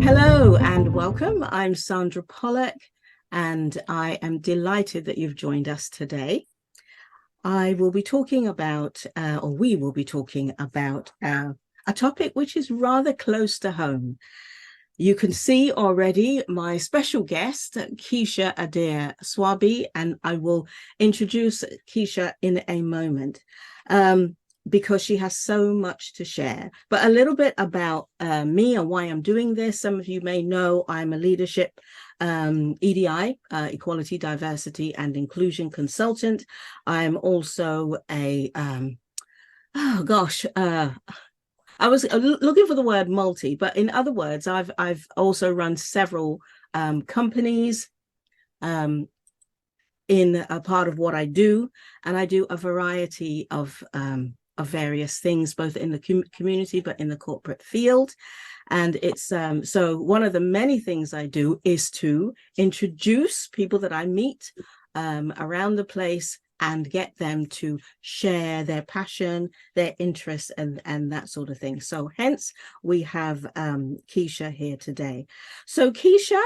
Hello and welcome. I'm Sandra Pollock, and I am delighted that you've joined us today. I will be talking about, or we will be talking about a topic which is rather close to home. You can see already my special guest, Keisha Adair Swaby, and I will introduce Keisha in a moment. Because she has so much to share. But a little bit about me and why I'm doing this. Some of you may know I'm a leadership EDI, Equality, Diversity and Inclusion consultant. I'm also a, I was looking for the word multi, but in other words, I've also run several companies in a part of what I do, and I do a variety of various things, both in the community, but in the corporate field. And it's so one of the many things I do is to introduce people that I meet around the place and get them to share their passion, their interests, and that sort of thing. So hence we have Keisha here today. So Keisha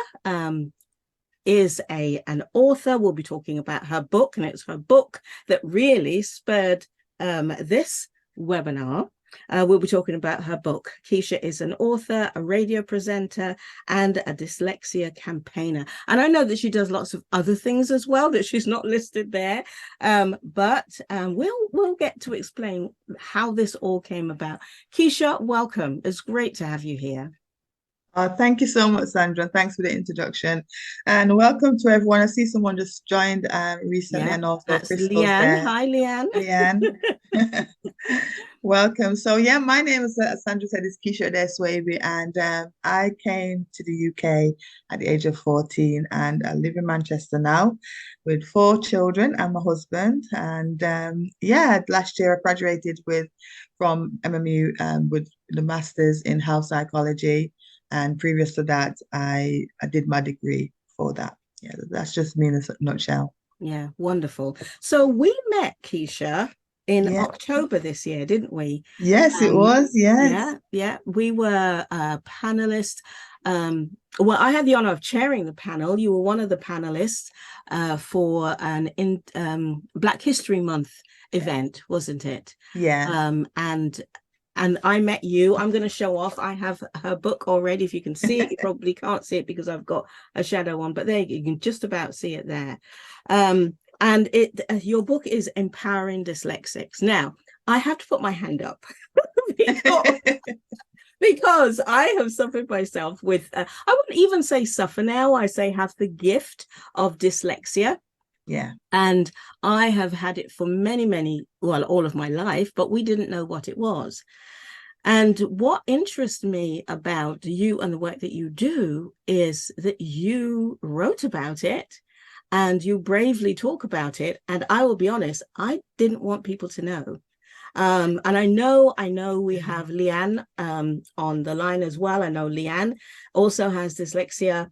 is an author. We'll be talking about her book, and it's her book that really spurred this webinar. We'll be talking about her book. Keisha is an author, a radio presenter, and a dyslexia campaigner. And I know that she does lots of other things as well that she's not listed there. But we'll get to explain how this all came about. Keisha, welcome. It's great to have you here. Thank you so much, Sandra. Thanks for the introduction. And welcome to everyone. I see someone just joined recently, and also Crystal's Leanne. there. Hi, Leanne. Leanne. Welcome. So yeah, my name is, as Sandra said, is Keisha Adair Swaby, and I came to the UK at the age of 14, and I live in Manchester now with 4 children and my husband. And yeah, last year I graduated from MMU with the Masters in Health Psychology. And previous to that, I did my degree for that. Yeah, that's just me in a nutshell. Yeah, wonderful. So we met, Keisha, in October this year, didn't we? Yes, it was. Yes. Yeah. We were panelists. Well, I had the honor of chairing the panel. You were one of the panelists for an Black History Month event, wasn't it? Yeah. And I met you. I'm going to show off. I have her book already. If you can see it, you probably can't see it because I've got a shadow on, but there you can just about see it there. And your book is Empowering Dyslexics. Now, I have to put my hand up because I have suffered myself with, I wouldn't even say suffer now, I say have the gift of dyslexia. Yeah. And I have had it for well, all of my life, but we didn't know what it was. And what interests me about you and the work that you do is that you wrote about it and you bravely talk about it. And I will be honest, I didn't want people to know. And I know we have Leanne on the line as well. I know Leanne also has dyslexia.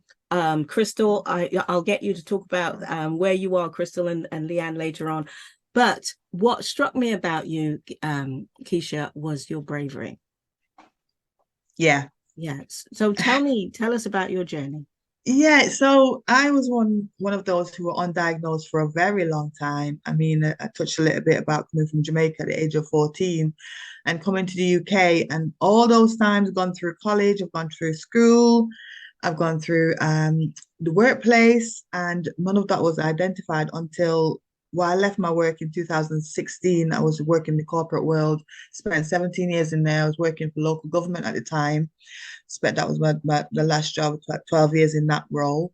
Crystal, I'll get you to talk about where you are, Crystal and Leanne, later on. But what struck me about you, Keisha, was your bravery. Yeah. Yes. So tell us about your journey. Yeah, so I was one of those who were undiagnosed for a very long time. I mean, I touched a little bit about coming from Jamaica at the age of 14 and coming to the UK, and all those times gone through college, I've gone through school, I've gone through the workplace, and none of that was identified until I left my work in 2016. I was working in the corporate world, spent 17 years in there. I was working for local government at the time. That was the last job, 12 years in that role.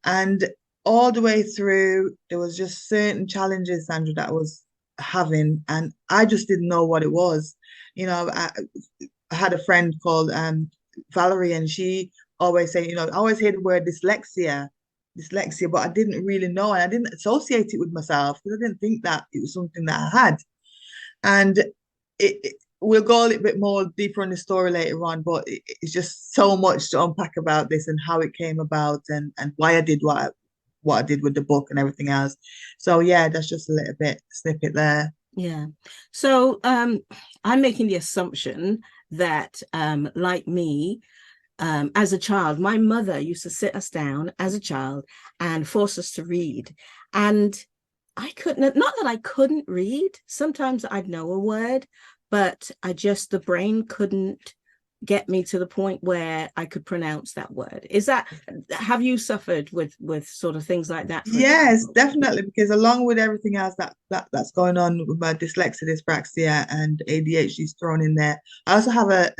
And all the way through, there was just certain challenges, Sandra, that I was having, and I just didn't know what it was. You know, I had a friend called Valerie, and she always say, I always hear the word dyslexia, but I didn't really know, and I didn't associate it with myself because I didn't think that it was something that I had. And we'll go a little bit more deeper in the story later on, but it's just so much to unpack about this and how it came about and why I did what I did with the book and everything else. So yeah, that's just a little bit snippet there. Yeah. So I'm making the assumption that like me, as a child, my mother used to sit us down as a child and force us to read. And I couldn't, not that I couldn't read, sometimes I'd know a word, but the brain couldn't get me to the point where I could pronounce that word. Have you suffered with sort of things like that, for Yes, example? definitely, because along with everything else that's going on with my dyslexia, dyspraxia, and ADHD is thrown in there, I also have a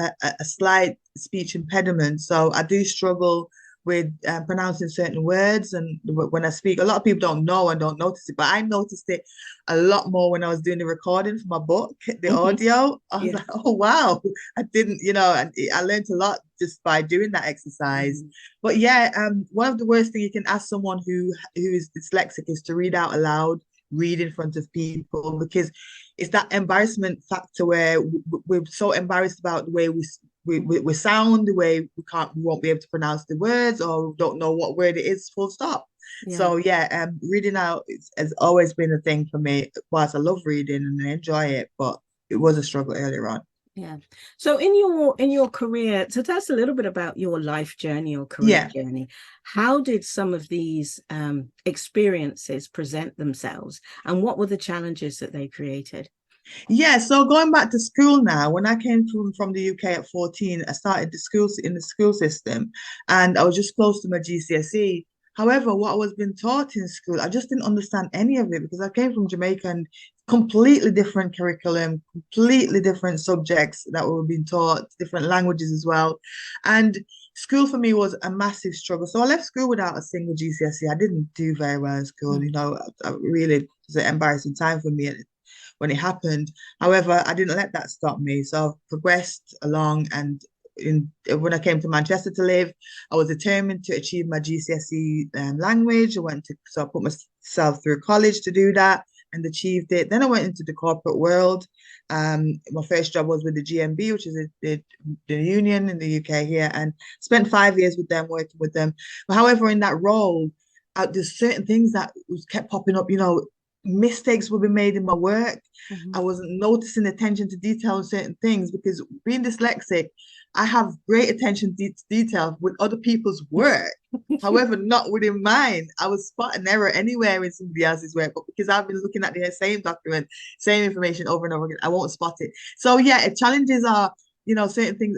slight speech impediment. So I do struggle with pronouncing certain words. And when I speak, a lot of people don't know and don't notice it, but I noticed it a lot more when I was doing the recording for my book, the Mhm. audio. I was Yeah. like, oh, wow, I didn't, and I learned a lot just by doing that exercise. Mhm. But yeah, one of the worst things you can ask someone who is dyslexic is to read out aloud, read in front of people, because it's that embarrassment factor where we're so embarrassed about the way we sound, the way we won't be able to pronounce the words, or we don't know what word it is, full stop. Yeah. So yeah, reading out has always been a thing for me. Whilst I love reading and I enjoy it, but it was a struggle earlier on. Yeah. So in your career, so tell us a little bit about your life journey or career Yeah. journey. How did some of these experiences present themselves, and what were the challenges that they created? Yeah, so going back to school now, when I came from the UK at 14, I started in the school system, and I was just close to my GCSE. However, what was being taught in school, I just didn't understand any of it because I came from Jamaica, and completely different curriculum, completely different subjects that were being taught, different languages as well. And school for me was a massive struggle. So I left school without a single GCSE. I didn't do very well in school, Mm. I really, it was an embarrassing time for me when it happened. However, I didn't let that stop me. So I've progressed along, and when I came to Manchester to live, I was determined to achieve my GCSE language. So I put myself through college to do that and achieved it. Then I went into the corporate world. My first job was with the GMB, which is the union in the UK here, and spent 5 years with them, working with them. But however, in that role, there's certain things that was kept popping up, mistakes will be made in my work. I Mhm. wasn't noticing attention to detail on certain things because being dyslexic, I have great attention to detail with other people's work. However, not within mine. I would spot an error anywhere in somebody else's work, but because I've been looking at the same document, same information over and over again, I won't spot it. So yeah, challenges are, certain things,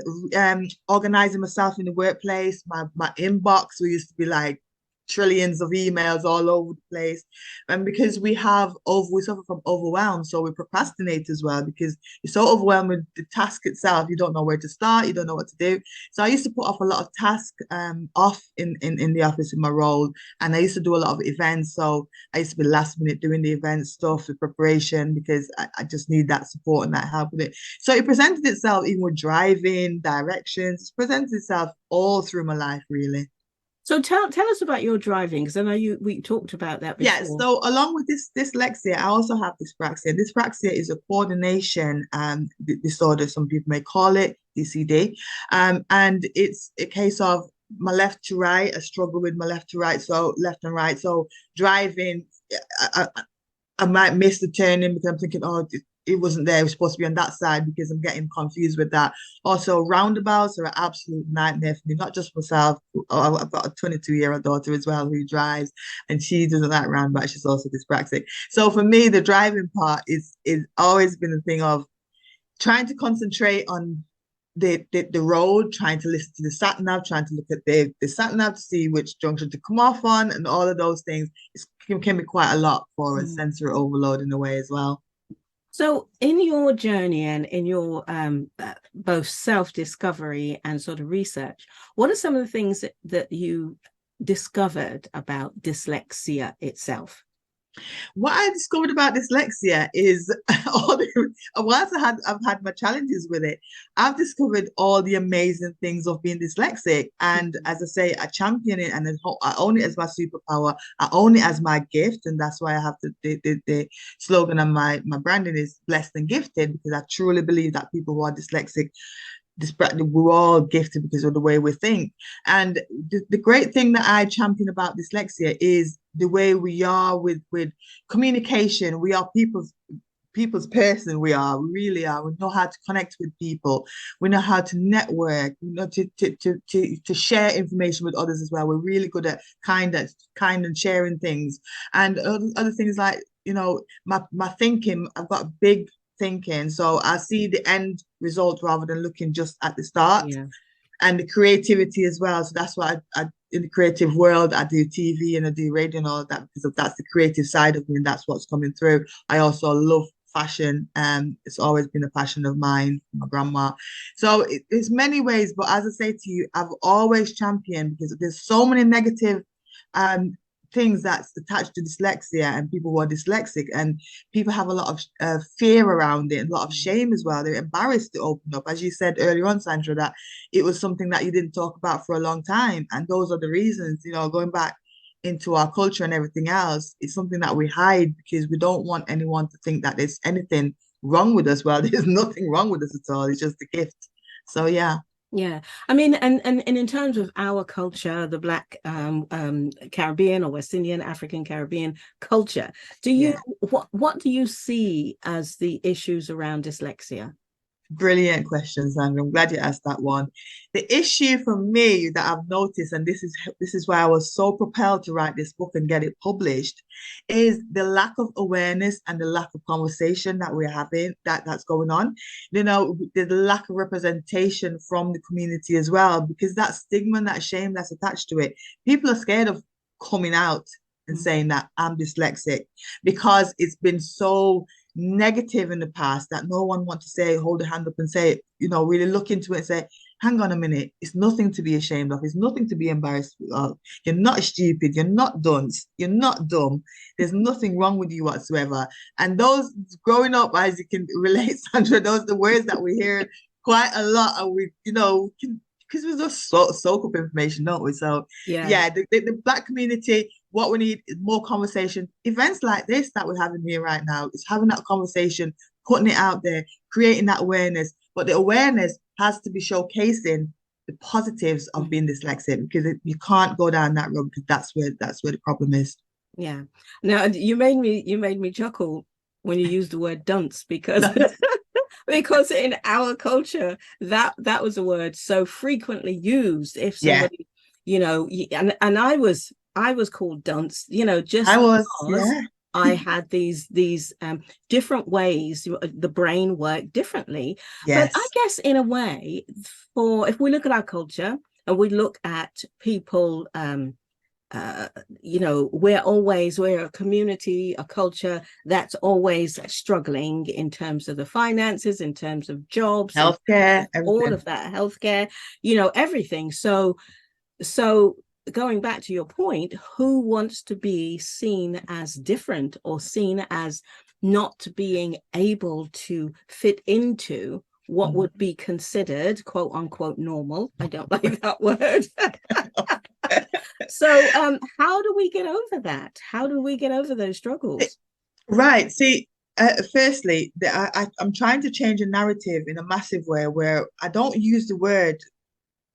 organizing myself in the workplace, my inbox, we used to be like trillions of emails all over the place. And because we suffer from overwhelm, so we procrastinate as well because you're so overwhelmed with the task itself, you don't know where to start, you don't know what to do. So I used to put off a lot of tasks off in the office in my role, and I used to do a lot of events. So I used to be last minute doing the event stuff, the preparation, because I just need that support and that help with it. So it presented itself even with driving, directions, it presented itself all through my life, really. So tell us about your driving, because I know we talked about that Yes, before. so along with this dyslexia, I also have dyspraxia. Dyspraxia is a coordination disorder, some people may call it DCD. And it's a case of my left to right, I struggle with my left to right, so left and right. So driving, I, I, I might miss the turning because I'm thinking, oh, it wasn't there. It was supposed to be on that side because I'm getting confused with that. Also, roundabouts are an absolute nightmare for me, not just myself. I've got a 22-year-old daughter as well who drives, and she doesn't like roundabouts. She's also dyspraxic. So for me, the driving part is always been a thing of trying to concentrate on the road, trying to listen to the sat nav, trying to look at the sat nav to see which junction to come off on, and all of those things. Can be quite a lot for a Mm. sensory overload in a way as well. So in your journey and in your both self-discovery and sort of research, what are some of the things that you discovered about dyslexia itself? What I discovered about dyslexia is whilst I've had my challenges with it, I've discovered all the amazing things of being dyslexic. And as I say, I champion it, and I own it as my superpower. I own it as my gift, and that's why I have the slogan on my branding is blessed and gifted, because I truly believe that people who are dyslexic, we're all gifted because of the way we think. And the great thing that I champion about dyslexia is the way we are with communication. We are people people's person we are. We really are. We know how to connect with people. We know how to network. We know to share information with others as well. We're really good at kind and sharing things. And other things like, my thinking, I've got big thinking. So I see the end result rather than looking just at the start. Yeah. And the creativity as well. So that's why I in the creative world, I do TV and I do radio and all of that, because that's the creative side of me and that's what's coming through. I also love fashion, and it's always been a passion of mine, my grandma. So it's many ways, but as I say to you, I've always championed, because there's so many negative things that's attached to dyslexia and people who are dyslexic, and people have a lot of fear around it and a lot of shame as well. They're embarrassed to open up, as you said earlier on, Sandra, that it was something that you didn't talk about for a long time, and those are the reasons, going back into our culture and everything else. It's something that we hide because we don't want anyone to think that there's anything wrong with us. Well, there's nothing wrong with us at all. It's just a gift. So yeah. Yeah, I mean, and in terms of our culture, the Black Caribbean or West Indian, African Caribbean culture, do you what do you see as the issues around dyslexia? Brilliant question, Sandra. I'm glad you asked that one. The issue for me that I've noticed, and this is why I was so propelled to write this book and get it published, is the lack of awareness and the lack of conversation that we're having, that's going on. The lack of representation from the community as well, because that stigma and that shame that's attached to it. People are scared of coming out and saying that I'm dyslexic, because it's been so negative in the past that no one wants to say, hold a hand up and say, really look into it and say, hang on a minute, it's nothing to be ashamed of, it's nothing to be embarrassed of. You're not stupid, you're not dunce, you're not dumb, there's nothing wrong with you whatsoever. And those growing up, as you can relate, Sandra, those are the words that we hear quite a lot, and we, because we just soak up information, don't we? So yeah, the Black community, what we need is more conversation. Events like this that we're having here right now is having that conversation, putting it out there, creating that awareness. But the awareness has to be showcasing the positives of being dyslexic, because you can't go down that road, because that's where the problem is. Yeah. Now you made me chuckle when you used the word dunce, because because in our culture that was a word so frequently used. If somebody, and I was called dunce, just because I had these different ways the brain worked differently. But I guess in a way, if we look at our culture and we look at people, we're a community, a culture that's always struggling in terms of the finances, in terms of jobs, healthcare, all of that, healthcare, everything. So going back to your point, who wants to be seen as different or seen as not being able to fit into what would be considered quote unquote normal? I don't like that word. So how do we get over that? How do we get over those struggles? Right. See, firstly, I'm trying to change a narrative in a massive way, where I don't use the word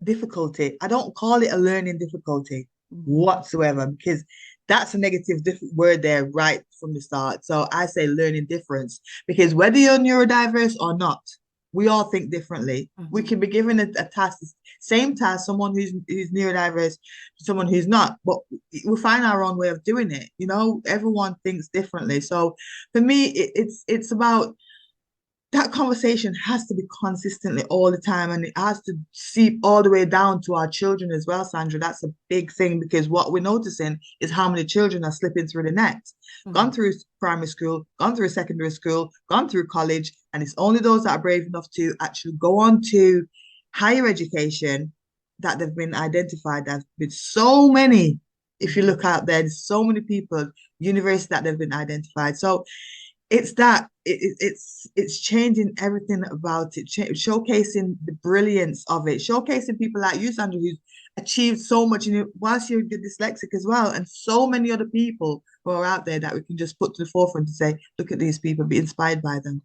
difficulty. I don't call it a learning difficulty whatsoever, because that's a negative word there right from the start. So I say learning difference, because whether you're neurodiverse or not, we all think differently. We can be given a task, same task, someone who's neurodiverse, someone who's not, but we find our own way of doing it. Everyone thinks differently. So for me, it's about that conversation has to be consistently all the time, and it has to seep all the way down to our children as well, Sandra. That's a big thing, because what we're noticing is how many children are slipping through the net, gone through primary school, gone through secondary school, gone through college, and it's only those that are brave enough to actually go on to higher education that they've been identified. There's been so many, if you look out there, there's so many people, universities that they've been identified. So it's that it's changing everything about it, showcasing the brilliance of it, showcasing people like you, Sandra, who's achieved so much whilst you're dyslexic as well, and so many other people who are out there that we can just put to the forefront to say, look at these people, be inspired by them.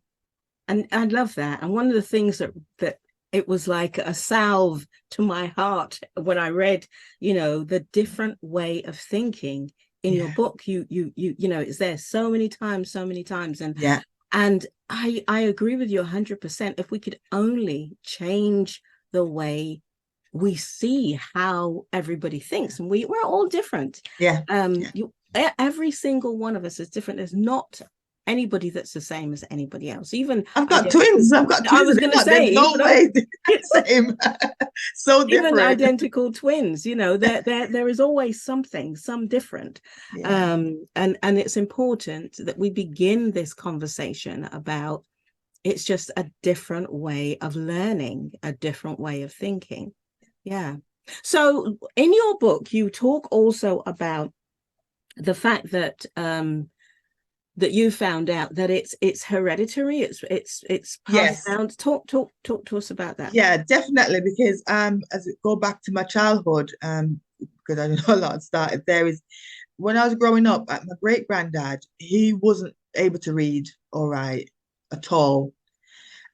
And I love that. And one of the things that it was like a salve to my heart when I read, the different way of thinking in your book. You it's there so many times, and And I agree with you 100%. If we could only change the way we see how everybody thinks, and we're all different. Yeah. Yeah. Every single one of us is different. There's not anybody that's the same as anybody else. Even I've got identical, twins. I've got I twins, was and going to there's say, no way they're the same. So even different. identical twins, there is always some different. Yeah. And it's important that we begin this conversation about it's just a different way of learning, a different way of thinking. Yeah. So in your book, you talk also about the fact that that you found out that it's hereditary, it's passed Yes. down. Talk to us about that. Yeah, definitely. Because as it go back to my childhood, because I know a lot started there is when I was growing up, my great granddad, he wasn't able to read all right at all.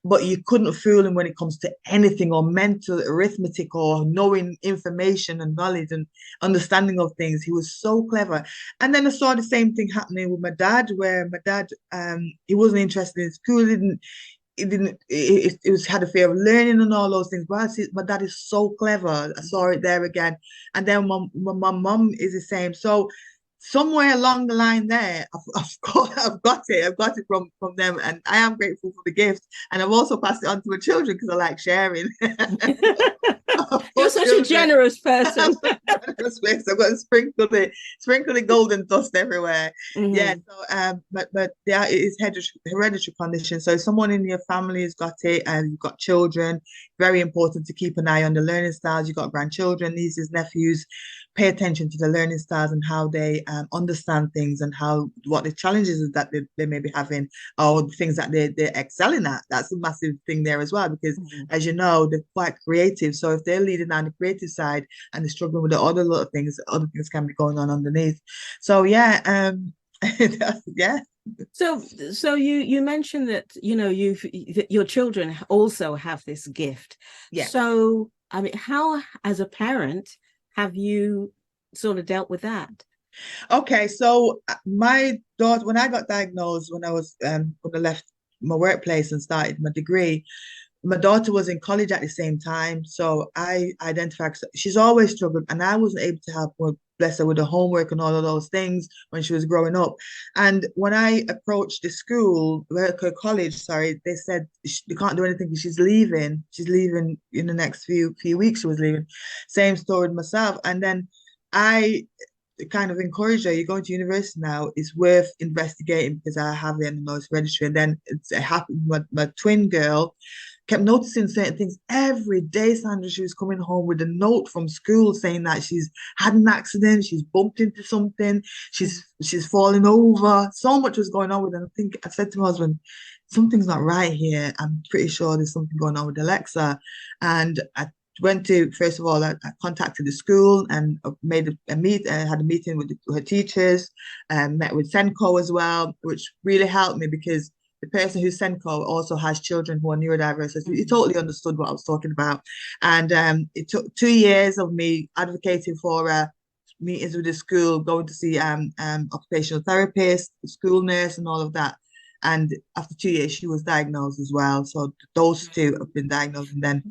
But you couldn't fool him when it comes to anything or mental arithmetic or knowing information and knowledge and understanding of things. He was so clever. And then I saw the same thing happening with my dad, where my dad, he wasn't interested in school, it was had a fear of learning and all those things. But I see, my dad is so clever. I saw it there again. And then my mum is the same. So somewhere along the line there, I've got it. I've got it from them, and I am grateful for the gift. And I've also passed it on to my children because I like sharing. You're such a generous person. I've got to sprinkle the golden dust everywhere. Yeah. Mm-hmm. So but yeah, it is hereditary condition. So if someone in your family has got it and you've got children, very important to keep an eye on the learning styles. You've got grandchildren, nieces, nephews. Pay attention to the learning styles and how they understand things and what the challenges is that they may be having or the things that they're excelling at. That's a massive thing there as well because, Mm-hmm. as you know, they're quite creative. So if they're leading down the creative side and they're struggling with the other little things, other things can be going on underneath. So yeah, yeah. So you mentioned that that your children also have this gift. Yeah. So I mean, how as a parent have you sort of dealt with that? Okay, so my daughter, when I got diagnosed, when I left my workplace and started my degree, my daughter was in college at the same time. So I identified she's always struggled, and I wasn't able to help her, bless her, with the homework and all of those things when she was growing up. And when I approached the school, her college, sorry, they said they can't do anything because she's leaving. She's leaving in the next few weeks. She was leaving. Same story with myself. And then I kind of encourage her, you're going to university now, it's worth investigating because I have it and know it's registry. And then it happened, my twin girl kept noticing certain things every day. Sandra, she was coming home with a note from school saying that she's had an accident, she's bumped into something, she's fallen over. So much was going on with her. I said to my husband, something's not right here. I'm pretty sure there's something going on with Alexa. And I went to, first of all, I contacted the school and made had a meeting with her teachers and met with Senko as well, which really helped me because the person who's Senko also has children who are neurodiverse. So he totally understood what I was talking about. And it took 2 years of me advocating for meetings with the school, going to see occupational therapists, school nurse, and all of that. And after 2 years, she was diagnosed as well. So those two have been diagnosed, and then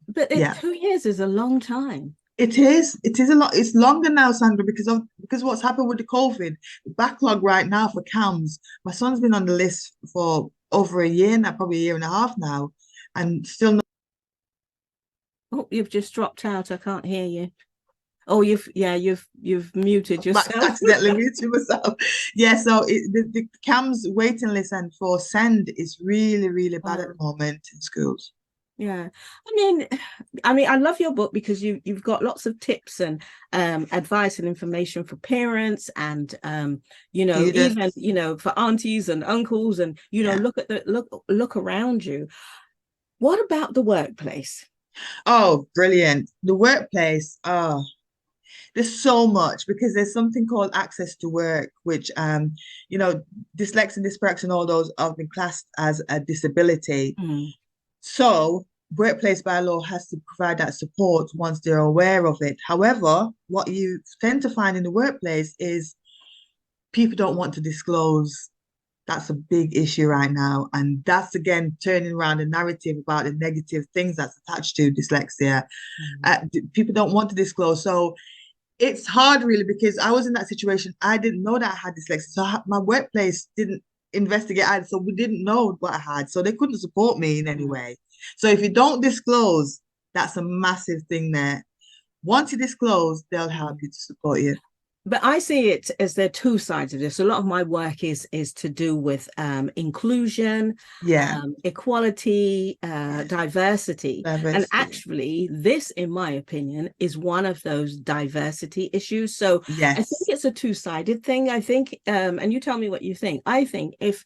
But yeah. 2 years is a long time. It is. It is a lot. It's longer now, Sandra, because what's happened with the COVID backlog right now for CAMS. My son's been on the list for over a year now, probably a year and a half now, and still not. Oh, you've just dropped out. I can't hear you. Oh, you've muted yourself. Accidentally muted myself. Yeah, so the CAMS waiting list and for SEND is really, really bad at the moment in schools. Yeah, I love your book because you've got lots of tips and advice and information for parents and even for aunties and uncles and Yeah. look around you. What about the workplace? Oh, brilliant. The workplace. Oh, there's so much because there's something called access to work, which dyslexia, dyspraxia, and all those have been classed as a disability. So workplace by law has to provide that support once they're aware of it. However, what you tend to find in the workplace is people don't want to disclose That's a big issue right now. And that's again turning around the narrative about the negative things that's attached to dyslexia. People don't want to disclose. So it's hard really because I was in that situation. I didn't know that I had dyslexia. So my workplace didn't investigate either. So we didn't know what I had. So they couldn't support me in any way. So if you don't disclose, that's a massive thing there. Once you disclose, they'll help you to support you. But I see it as there are two sides of this. A lot of my work is to do with inclusion, Yeah. equality, diversity. And Diversity. actually, this, in my opinion, is one of those diversity issues. So I think Yes. it's a two-sided thing. I think, and you tell me what you think. I think if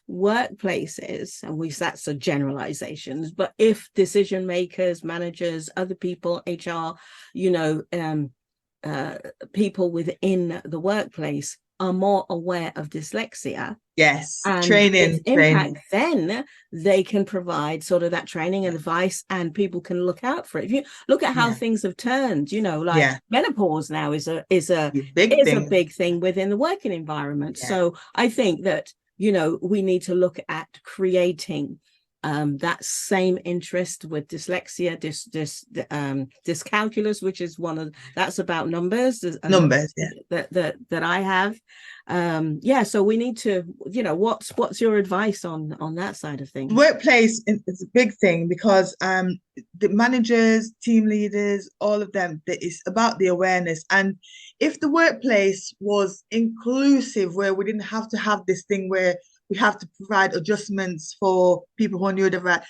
workplaces, and that's a generalizations, but if decision makers, managers, other people, HR, people within the workplace are more aware of dyslexia Yes. and its impact, then they can provide sort of that training and advice, and people can look out for it. If you look at how things have turned, like menopause now is a big thing within the working environment. So I think that we need to look at creating that same interest with dyslexia, dyscalculus, which is that's about numbers. That I have. So we need to, what's your advice on that side of things? Workplace is a big thing because the managers, team leaders, all of them, it's about the awareness. And if the workplace was inclusive, where we didn't have to have this thing where we have to provide adjustments for people who are neurodiverse,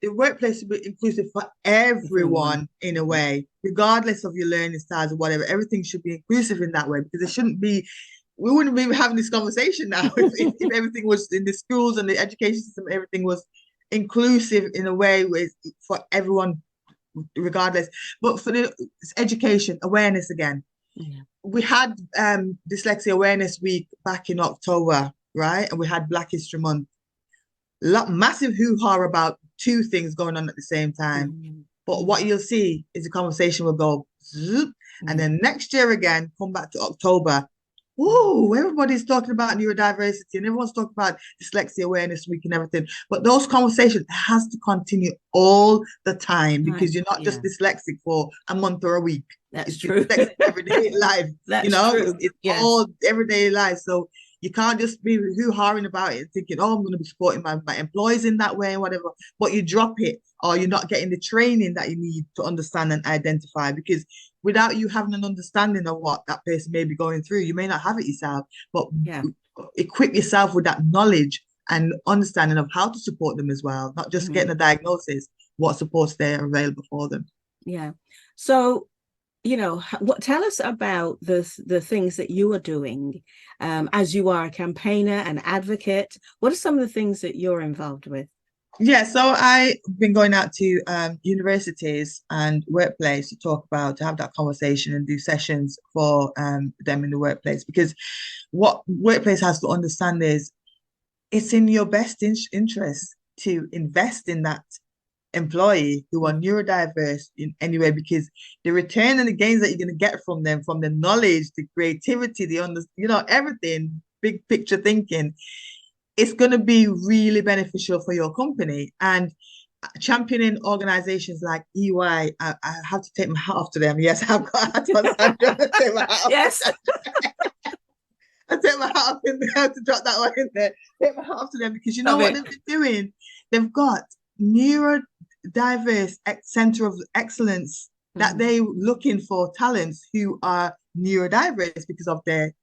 the workplace should be inclusive for everyone in a way, regardless of your learning styles or whatever. Everything should be inclusive in that way, because it shouldn't be, we wouldn't be having this conversation now if everything was in the schools and the education system, everything was inclusive in a way with for everyone, regardless. But for the education, awareness again. We had Dyslexia Awareness Week back in October, right? And we had Black History Month. Massive hoo-ha about two things going on at the same time. But what you'll see is the conversation will go zoop, and then next year again, come back to October. Whoa, everybody's talking about neurodiversity and everyone's talking about Dyslexia Awareness Week and everything. But those conversations has to continue all the time, because you're not just dyslexic for a month or a week. That's true. Dyslexic everyday life. That's true. It's all everyday life. So you can't just be hoo-haing about it, thinking, oh, I'm going to be supporting my employees in that way, whatever. But you drop it, or you're not getting the training that you need to understand and identify. Because without you having an understanding of what that person may be going through, you may not have it yourself. But equip yourself with that knowledge and understanding of how to support them as well. Not just getting a diagnosis, what supports there are available for them. Yeah. So, tell us about the things that you are doing as you are a campaigner and advocate. What are some of the things that you're involved with? Yeah, so I've been going out to universities and workplace to have that conversation and do sessions for them in the workplace, because what workplace has to understand is it's in your best interest to invest in that employee who are neurodiverse in any way, because the return and the gains that you're going to get from them, from the knowledge, the creativity, everything, big picture thinking, it's going to be really beneficial for your company. And championing organizations like EY, I have to take my hat off to them. Yes, I've got a hat on. I'm going to take my hat off. Yes. I take my hat off in there. I have to drop that one in there. Take my hat off to them, because you know what they've been doing? They've got neurodiverse center of excellence that they're looking for talents who are neurodiverse because of their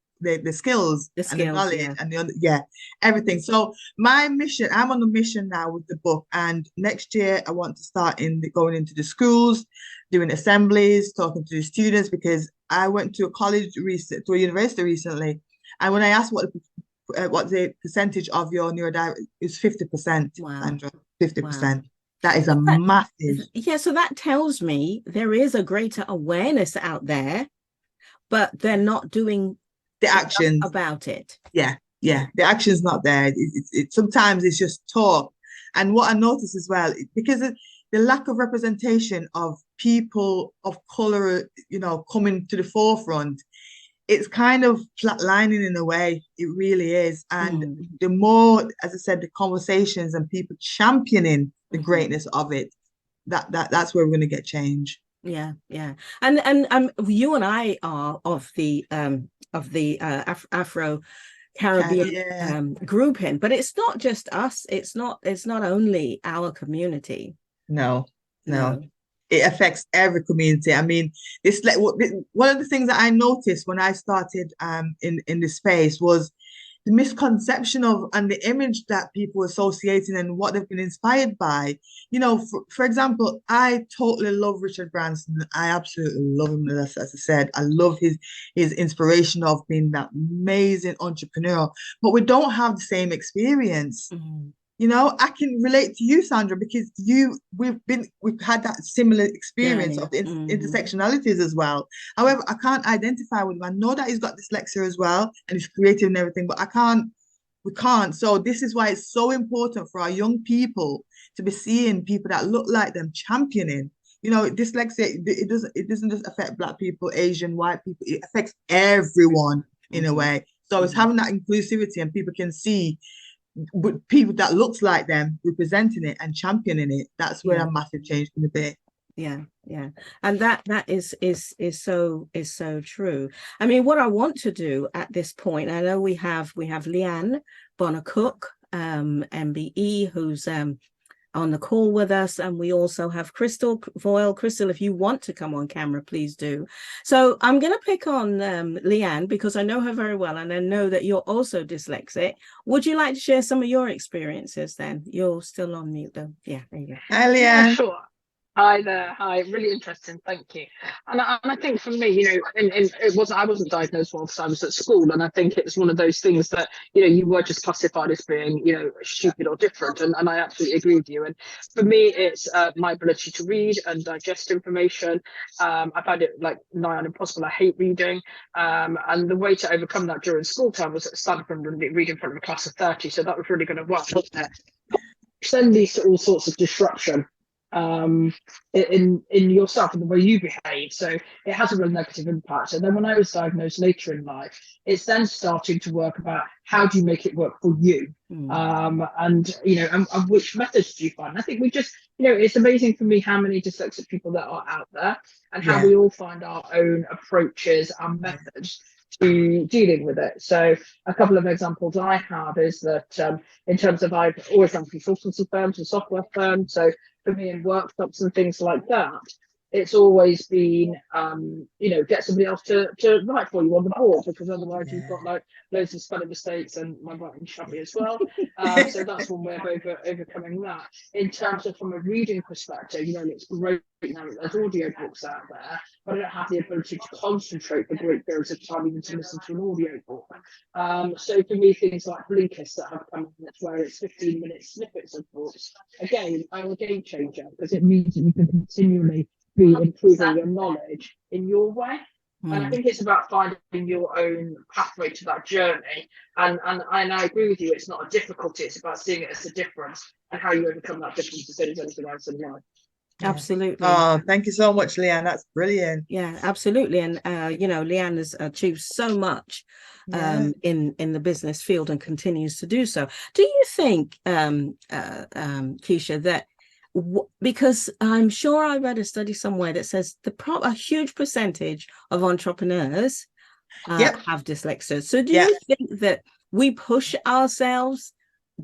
skills and the knowledge and everything. So my mission, I'm on a mission now with the book, and next year I want to start going into the schools, doing assemblies, talking to the students, because I went to a university recently, and when I asked what the percentage of your neurodiverse is, 50%. Wow. Sandra, 50%. Wow. That is a massive. Yeah, so that tells me there is a greater awareness out there, but they're not doing the action about it. Yeah, the action's not there. Sometimes it's just talk. And what I notice as well, because of the lack of representation of people of color, coming to the forefront, it's kind of flatlining in a way. It really is. And Mm. the more, as I said, the conversations and people championing the Mhm. greatness of it, that's where we're going to get change. Yeah, yeah. And you and I are of the Afro Caribbean Yeah. grouping, but it's not just us. It's not only our community. No, no. No. It affects every community. I mean, it's like one of the things that I noticed when I started in this space was the misconception of and the image that people associating and what they've been inspired by. You know, for example, I totally love Richard Branson. I absolutely love him. As I said, I love his inspiration of being that amazing entrepreneur. But we don't have the same experience. Mhm. You know, I can relate to you, Sandra, because we've had that similar experience Journey. of the Mhm. intersectionalities as well. However, I can't identify with him. I know that he's got dyslexia as well and he's creative and everything, but we can't. So this is why it's so important for our young people to be seeing people that look like them championing. You know, dyslexia, it doesn't just affect Black people, Asian, white people, it affects everyone in a Mhm. way. So it's Mhm. having that inclusivity and people can see with people that looks like them representing it and championing it. That's where Yeah. a massive change can be. Yeah, yeah. And that is so true. I mean, what I want to do at this point, I know we have Leanne Bonner Cook, MBE, who's on the call with us, and we also have Crystal Voyle. Crystal, if you want to come on camera, please do. So I'm going to pick on Leanne because I know her very well, and I know that you're also dyslexic. Would you like to share some of your experiences then? You're still on mute though. Yeah, there you go. Hi, Yeah, Leanne. sure. Hi there. Hi. Really interesting. Thank you. And I think for me, I wasn't diagnosed whilst I was at school, and I think it's one of those things that you were just classified as being stupid or different, and I absolutely agree with you. And for me, it's my ability to read and digest information. I find it like nigh on impossible. I hate reading, and the way to overcome that during school time was starting from reading in front of a class of 30. So that was really going to work, wasn't it? Send these to all sorts of disruption in yourself and the way you behave. So it has a real negative impact. And then when I was diagnosed later in life, it's then starting to work about how do you make it work for you. Mm. And which methods do you find? And I think we just, it's amazing for me how many dyslexic people there are out there and how Yeah. we all find our own approaches and methods to dealing with it. So a couple of examples I have is that in terms of I've always done consultancy firms and software firms. So for me in workshops and things like that, it's always been get somebody else to write for you on the board, because otherwise you've got like loads of spelling mistakes and my writing shabby as well. So that's one way of overcoming that. In terms of from a reading perspective, it's great now that there's audio books out there, but I don't have the ability to concentrate for great periods of time even to listen to an audio book. So for me, things like Blinkist that have come in, where it's 15-minute snippets of books, again, are a game changer because it means that you can continually be improving your knowledge in your way. And I Mm. think it's about finding your own pathway to that journey. And I agree with you, it's not a difficulty, it's about seeing it as a difference and how you overcome that difference as anything else in life. Yeah. Absolutely. Oh, thank you so much, Leanne. That's brilliant. Yeah, absolutely. And Leanne has achieved so much Yeah. in the business field and continues to do so. Do you think, Keisha, that because I'm sure I read a study somewhere that says a huge percentage of entrepreneurs Yep. have dyslexia. So do Yeah. you think that we push ourselves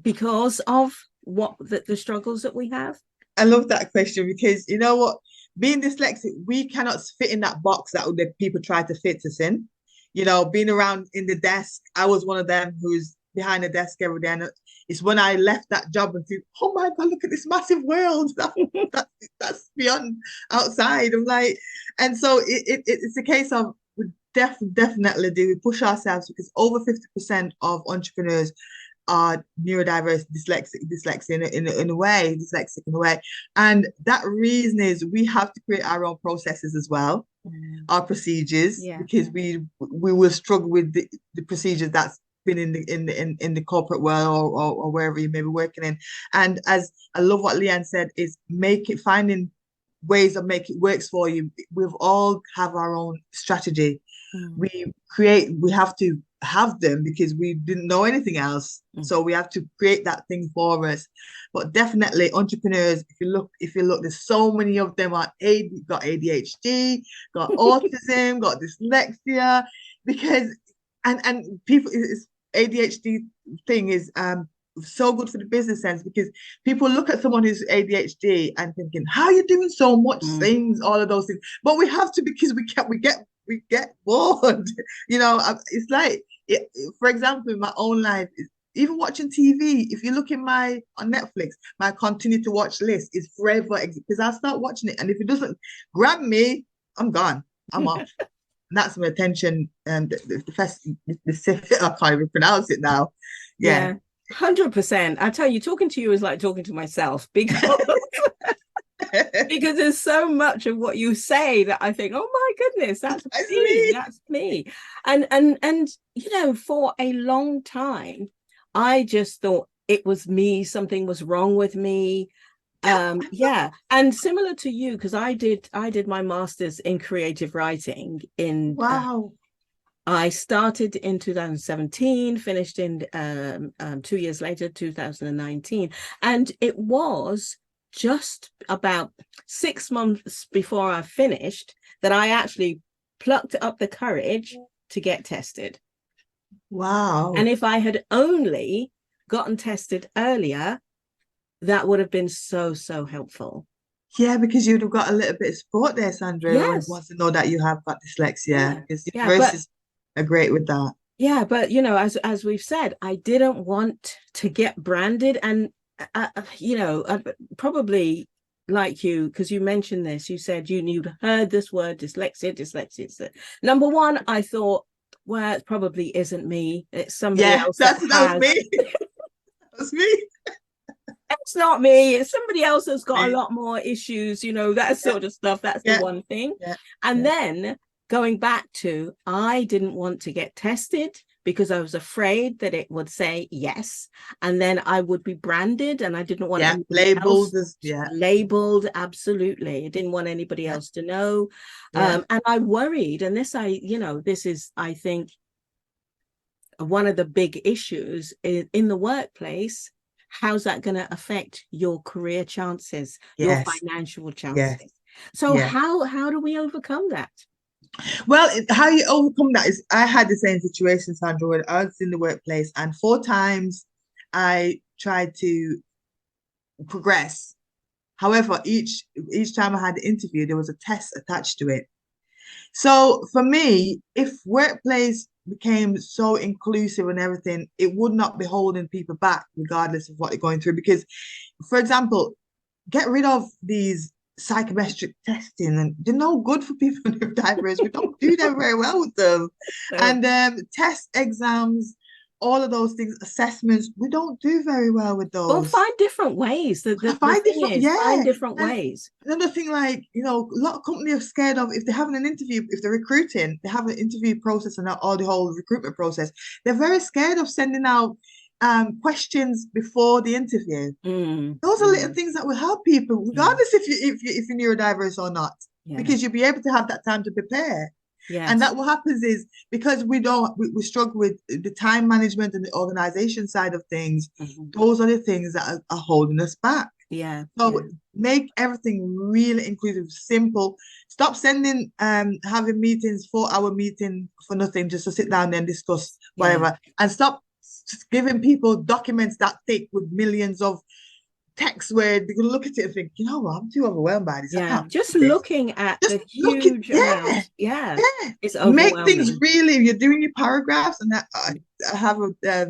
because of what the struggles that we have? I love that question because you know what? Being dyslexic, we cannot fit in that box that the people try to fit us in. You know, being around in the desk, I was one of them who's behind the desk every day. And it's when I left that job and think, oh my God, look at this massive world. That's beyond outside. I'm like, and so it's a case of we definitely do we push ourselves because over 50% of entrepreneurs are neurodiverse dyslexia in a way, dyslexic in a way. And that reason is we have to create our own processes as well, our procedures, Yeah. because we will struggle with the procedures that's been in the corporate world or wherever you may be working in. And as I love what Leanne said, is finding ways of make it works for you. We've all have our own strategy. we have to have them because we didn't know anything else. So we have to create that thing for us. But definitely entrepreneurs, if you look, there's so many of them got ADHD, got autism, got dyslexia, because and people, it's ADHD thing is so good for the business sense, because people look at someone who's ADHD and thinking, how are you doing so much things, all of those things, but we have to, because we get bored. It's like, for example, in my own life, even watching TV, if you look on Netflix, my continue to watch list is forever, because I start watching it, and if it doesn't grab me, I'm gone, I'm off. And that's my attention, and I can't even pronounce it now. Yeah. 100%. I tell you, talking to you is like talking to myself, because because there's so much of what you say that I think, oh my goodness, that's me. And for a long time, I just thought it was me, something was wrong with me. And similar to you, because I did my master's in creative writing in wow. I started in 2017, finished in 2 years later, 2019. And it was just about 6 months before I finished that I actually plucked up the courage to get tested. Wow. And if I had only gotten tested earlier, that would have been so helpful. Yeah, because you'd have got a little bit of support there, Sandra. Yes. Wants to know that you have got dyslexia, because universities are great with that. Yeah, but as we've said, I didn't want to get branded, and probably like you, because you mentioned this, you said you'd heard this word dyslexia. Number one, I thought, well, it probably isn't me. It's somebody else. That was me. That's me. It's not me. It's somebody else that's got a lot more issues, that sort of stuff. That's the one thing. And then going back to, I didn't want to get tested because I was afraid that it would say yes, and then I would be branded, and I didn't want labeled labeled. Absolutely, I didn't want anybody else to know. And I worried, and this is, I think, one of the big issues in the workplace. How's that going to affect your career chances, your financial chances? So how do we overcome that? Well, how you overcome that is, I had the same situation, Sandra, when I was in the workplace, and 4 times I tried to progress. However, each time I had the interview, there was a test attached to it. So for me, if workplace became so inclusive and everything, it would not be holding people back regardless of what they're going through. Because, for example, get rid of these psychometric testing, and they're no good for people who are diverse. We don't do that very well with them. And test exams, all of those things, assessments, we don't do very well with those. Well, find different ways. Find different ways. Another thing, like, a lot of companies are scared of, if they're having an interview, if they're recruiting, they have an interview process and all the whole recruitment process. They're very scared of sending out questions before the interview. Those are little things that will help people, regardless if you're neurodiverse or not, because you'll be able to have that time to prepare. And that what happens is, because we struggle with the time management and the organization side of things, those are the things that are holding us back. So make everything really inclusive, simple. Stop sending having meetings, 4-hour meeting for nothing, just to sit down and discuss whatever, and stop giving people documents that thick with millions of text where they're going to look at it and think, what, I'm too overwhelmed by this. Just looking at the huge amount. It's overwhelming. Make things really, you're doing your paragraphs, and I have a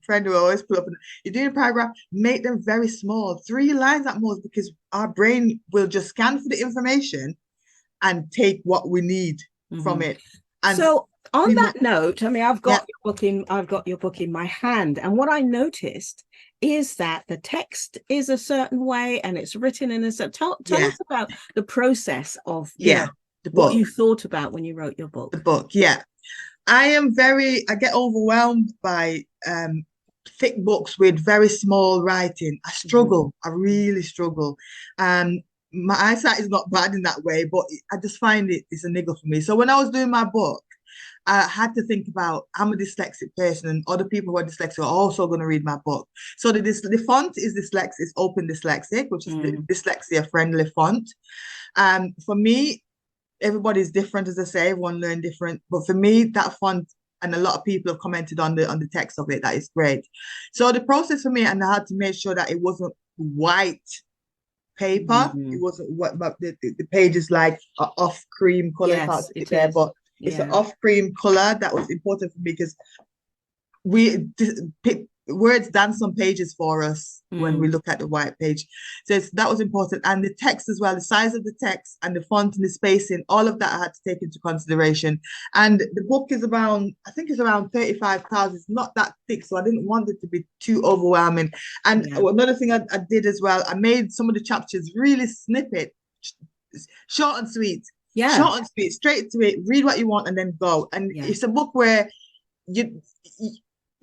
friend who always put up, you're doing a paragraph, make them very small, 3 lines at most, because our brain will just scan for the information and take what we need from it. And so on that note, I've got your book in my hand, and what I noticed is that the text is a certain way, and it's written in a certain. Tell us about the process of what you thought about when you wrote your book. The book, I get overwhelmed by thick books with very small writing. I struggle. I really struggle. My eyesight is not bad in that way, but I just find it's a niggle for me. So when I was doing my book, I had to think about, I'm a dyslexic person, and other people who are dyslexic are also going to read my book. So the font is dyslexic, it's open dyslexic, which is the dyslexia friendly font. For me, everybody's different, as I say, everyone learn different. But for me, that font, and a lot of people have commented on the text of it, that is great. So the process for me, and I had to make sure that it wasn't white paper. It wasn't what, but the page is like a off cream color. Yes, Can't see it it there, is. but it's an off cream color. That was important for me because words dance on pages for us when we look at the white page. So that was important. And the text as well, the size of the text and the font and the spacing, all of that I had to take into consideration. And the book is around, I think it's around 35,000. It's not that thick, so I didn't want it to be too overwhelming. And another thing I did as well, I made some of the chapters really snippet, short and sweet. Yeah. Short and sweet, straight to it, read what you want and then go. And it's a book where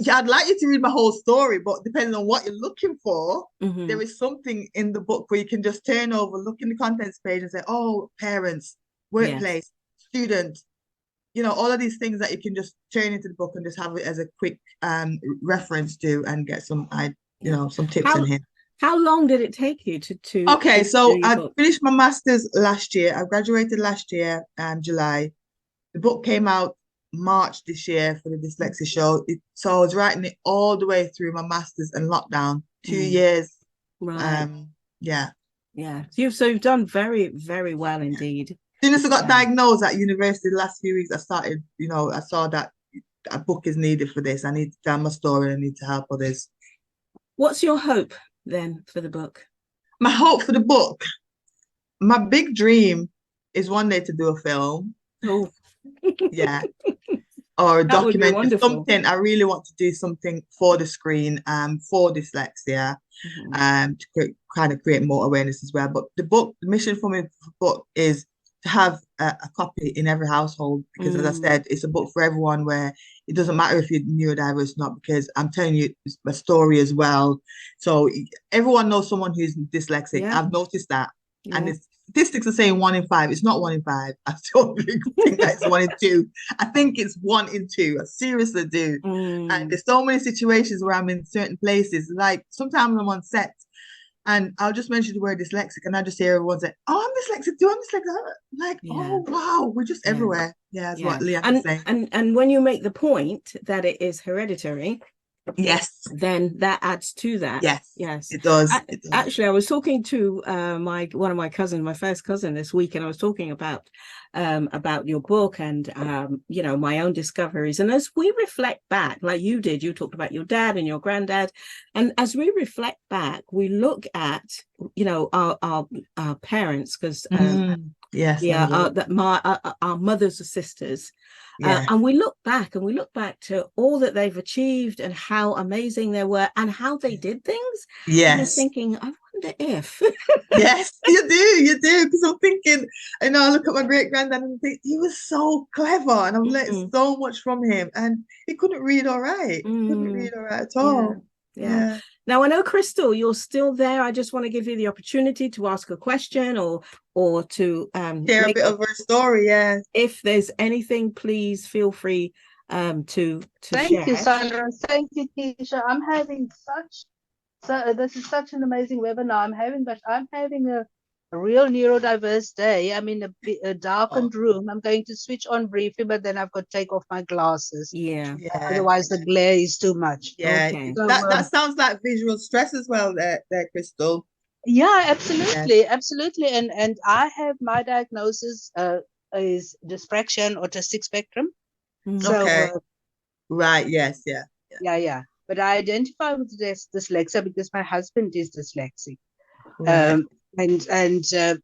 I'd like you to read my whole story, but depending on what you're looking for, there is something in the book where you can just turn over, look in the contents page and say, oh, parents, workplace, student, all of these things that you can just turn into the book and just have it as a quick reference to and get some, some tips in here. How long did it take you to Okay, so I book? finished my master's last year. I graduated last year, July. The book came out March this year for the Dyslexia show. So I was writing it all the way through my master's and lockdown, 2 years. Right. Yeah. So you've done very, very well indeed. As soon as I got diagnosed at university the last few weeks, I started, I saw that a book is needed for this. I need to tell my story. I need to help others. What's your hope then for the book? My hope for the book, my big dream is one day to do a film. Oh. Yeah. Or a documentary, something. I really want to do something for the screen, for dyslexia, to kind of create more awareness as well. But the mission for me for the book is to have a copy in every household, because as I said, it's a book for everyone, where it doesn't matter if you're neurodiverse or not, because I'm telling you a story as well. So everyone knows someone who's dyslexic. Yeah. I've noticed that. Yeah. And statistics are saying 1 in 5. It's not 1 in 5. I don't think that it's 1 in 2. I think it's 1 in 2. I seriously do. And there's so many situations where I'm in certain places. Like sometimes I'm on set and I'll just mention the word dyslexic and I just hear everyone say, oh, I'm dyslexic too. I'm dyslexic. Like, oh, wow, we're just everywhere. Yeah, that's what Leanne is saying. And when you make the point that it is hereditary, yes, then that adds to that. Yes, it does. Actually, I was talking to one of my cousins, my first cousin, this week, and I was talking about your book and my own discoveries. And as we reflect back, like you did, you talked about your dad and your granddad, and as we reflect back, we look at our parents, because our mothers or sisters. And we look back to all that they've achieved and how amazing they were and how they did things. Yes. And I'm thinking, I wonder if. Yes, you do. Because I'm thinking, I look at my great granddad and think he was so clever, and I've learned so much from him. And he couldn't read all right. Couldn't read all right at all. Yeah. Now, I know, Crystal, you're still there. I just want to give you the opportunity to ask a question or to share a bit of her story. Yeah. If there's anything, please feel free to Thank share. you, Sandra. Thank you, Keisha. I'm having this is such an amazing webinar I'm having, but I'm having a real neurodiverse day. I'm in a darkened room. I'm going to switch on briefly, but then I've got to take off my glasses. Yeah. Otherwise, the glare is too much. Yeah. Okay. So, that sounds like visual stress as well, there, Crystal. Yeah, absolutely, absolutely. And I have my diagnosis is dyspraxia and autistic spectrum. Okay. Right. Yes. Yeah. But I identify with dyslexia because my husband is dyslexic. Right.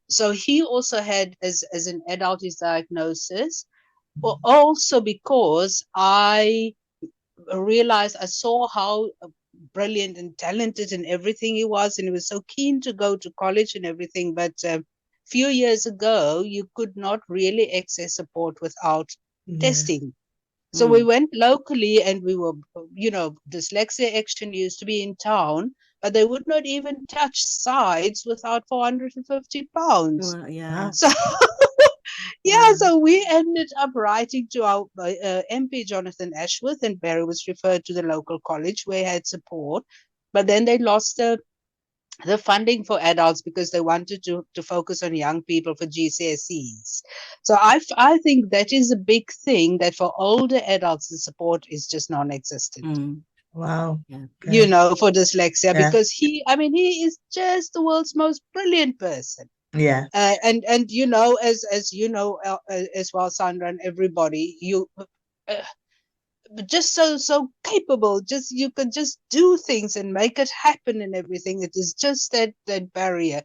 So he also had, as an adult, his diagnosis, but also because I realized, I saw how brilliant and talented and everything he was, and he was so keen to go to college and everything. But a few years ago, you could not really access support without testing. So we went locally, and we were, Dyslexia Action used to be in town, but they would not even touch sides without £450. Well, yeah. So Yeah, so we ended up writing to our MP, Jonathan Ashworth, and Barry was referred to the local college where he had support. But then they lost the funding for adults because they wanted to focus on young people for GCSEs. So I think that is a big thing, that for older adults, the support is just non-existent. Mm. Wow. Yeah. You know, for dyslexia, Yeah. because he is just the world's most brilliant person. Yeah. And you know, as you know as well, Sandra, and everybody, you just so capable. Just you can just do things and make it happen and everything. It is just that barrier.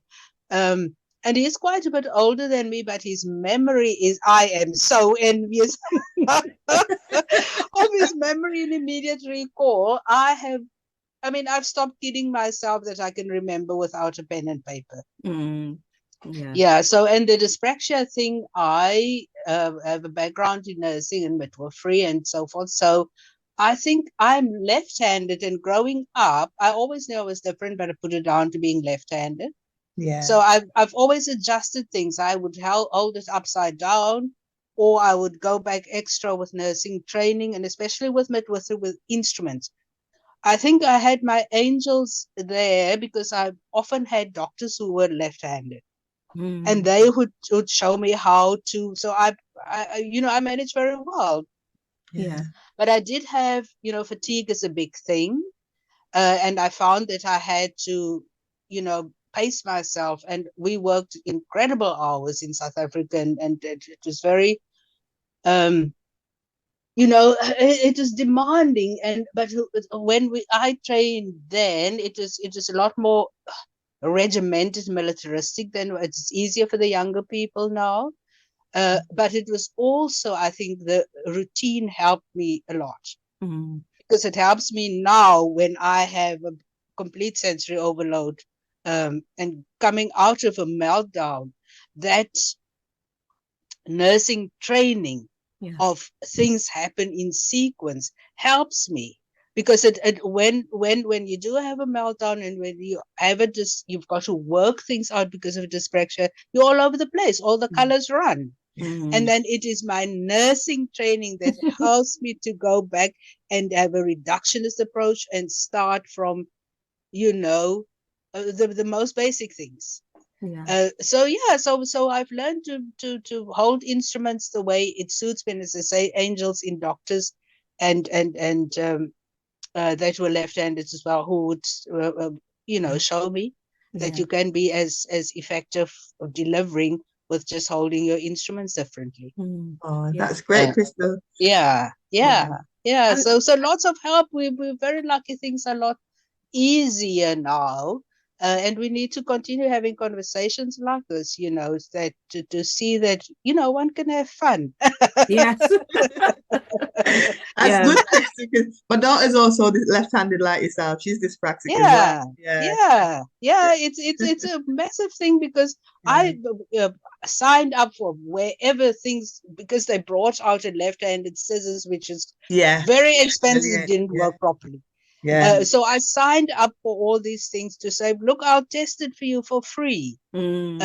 And he's quite a bit older than me, but his memory is. I am so envious of his memory and immediate recall. I've stopped kidding myself that I can remember without a pen and paper. Mm. Yeah. Yeah. So, and the dyspraxia thing, I have a background in nursing and midwifery and so forth. So I think I'm left-handed, and growing up, I always knew I was different, but I put it down to being left-handed. Yeah. So I've always adjusted things. I would hold it upside down, or I would go back extra with nursing training, and especially with midwifery with instruments. I think I had my angels there because I've often had doctors who were left-handed, and they would show me how to. So I managed very well. Yeah. But I did have, fatigue is a big thing, and I found that I had to, pace myself. And we worked incredible hours in South Africa, and it was very, it was demanding. But when I trained then, it was a lot more regimented, militaristic. Then it's easier for the younger people now. But it was also, I think, the routine helped me a lot, because it helps me now when I have a complete sensory overload, and coming out of a meltdown. That nursing training of things happen in sequence helps me, because when you do have a meltdown, and when you have it, just you've got to work things out because of dyspraxia, you're all over the place, all the colors run. And then it is my nursing training that helps me to go back and have a reductionist approach and start from, the most basic things. So I've learned to hold instruments the way it suits me, and as I say, angels in doctors and that were left-handed as well, who would show me that you can be as effective of delivering with just holding your instruments differently. Oh, that's great, Crystal. Yeah. So lots of help. We're very lucky. Things are a lot easier now. And we need to continue having conversations like this, that to see that, one can have fun. Yes. That's good, Crystal, because my daughter's also left-handed like yourself. She's dyspraxic as well. Yeah. It's a massive thing, because I signed up for wherever things, because they brought out a left-handed scissors, which is very expensive, didn't work properly. So I signed up for all these things to say, look, I'll test it for you for free. And